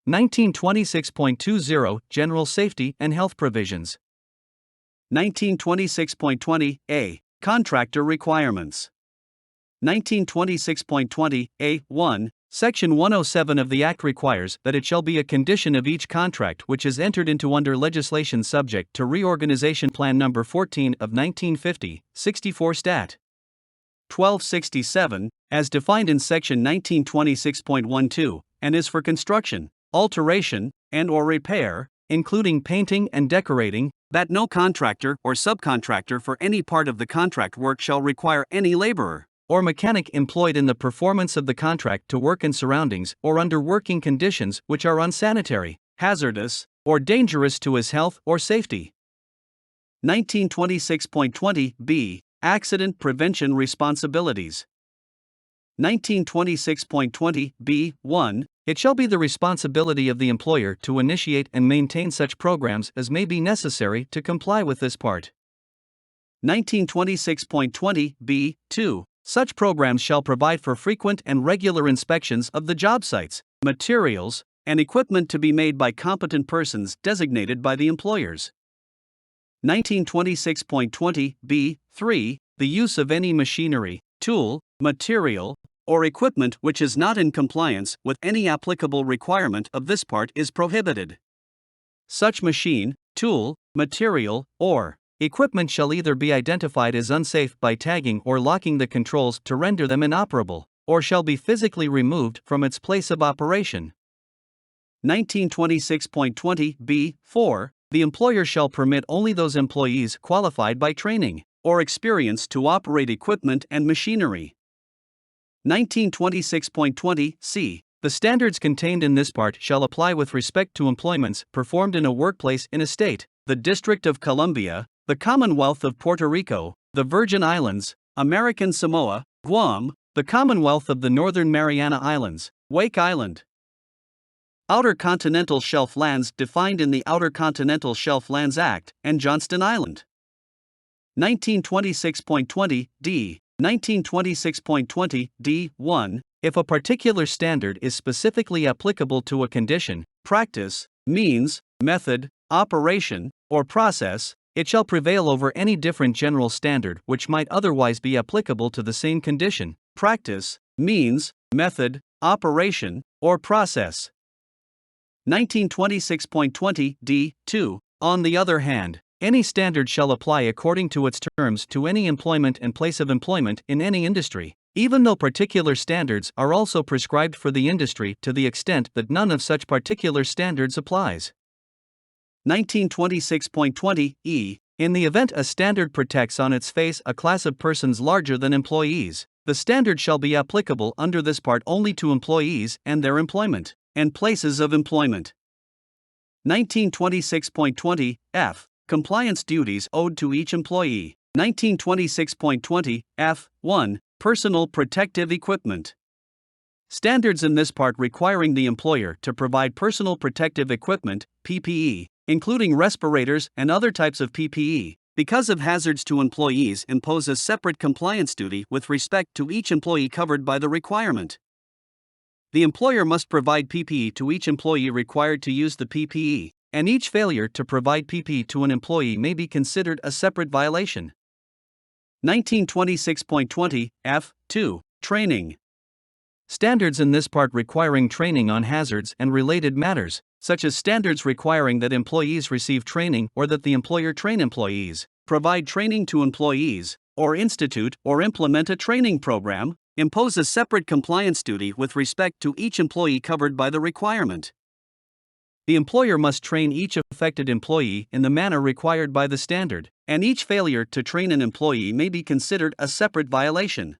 1926.20 General Safety and Health Provisions. 1926.20 Contractor Requirements. 1926.20 A1 Section 107 of the Act requires that it shall be a condition of each contract which is entered into under legislation subject to Reorganization Plan No. 14 of 1950, 64 Stat. 1267, as defined in Section 1926.12, and is for construction, alteration, and/or repair, including painting and decorating, that no contractor or subcontractor for any part of the contract work shall require any laborer or mechanic employed in the performance of the contract to work in surroundings or under working conditions which are unsanitary, hazardous, or dangerous to his health or safety. 1926.20 B. Accident Prevention Responsibilities. 1926.20 B1 It shall be the responsibility of the employer to initiate and maintain such programs as may be necessary to comply with this part. 1926.20 B2 Such programs shall provide for frequent and regular inspections of the job sites, materials, and equipment to be made by competent persons designated by the employers. 1926.20 B3 The use of any machinery, tool, material, or equipment which is not in compliance with any applicable requirement of this part is prohibited. Such machine, tool, material, or equipment shall either be identified as unsafe by tagging or locking the controls to render them inoperable, or shall be physically removed from its place of operation. 1926.20 B4 The employer shall permit only those employees qualified by training or experience to operate equipment and machinery. 1926.20 C The standards contained in this part shall apply with respect to employments performed in a workplace in a state, the District of Columbia, the Commonwealth of Puerto Rico, the Virgin Islands, American Samoa, Guam, the Commonwealth of the Northern Mariana Islands, Wake Island. Outer Continental Shelf Lands defined in the Outer Continental Shelf Lands Act, and Johnston Island. 1926.20 D 1926.20 D1 If a particular standard is specifically applicable to a condition, practice, means, method, operation, or process, it shall prevail over any different general standard which might otherwise be applicable to the same condition, practice, means, method, operation, or process. 1926.20 D2 On the other hand, any standard shall apply according to its terms to any employment and place of employment in any industry, even though particular standards are also prescribed for the industry to the extent that none of such particular standards applies. 1926.20 E In the event a standard protects on its face a class of persons larger than employees, the standard shall be applicable under this part only to employees and their employment and places of employment. 1926.20 F Compliance duties owed to each employee. 1926.20 F1 Personal protective equipment. Standards in this part requiring the employer to provide personal protective equipment, PPE, including respirators and other types of PPE, because of hazards to employees impose a separate compliance duty with respect to each employee covered by the requirement. The employer must provide PPE to each employee required to use the PPE, and each failure to provide PPE to an employee may be considered a separate violation. 1926.20 F2 Training. Standards in this part requiring training on hazards and related matters, such as standards requiring that employees receive training or that the employer train employees, provide training to employees, or institute or implement a training program, impose a separate compliance duty with respect to each employee covered by the requirement. The employer must train each affected employee in the manner required by the standard, and each failure to train an employee may be considered a separate violation.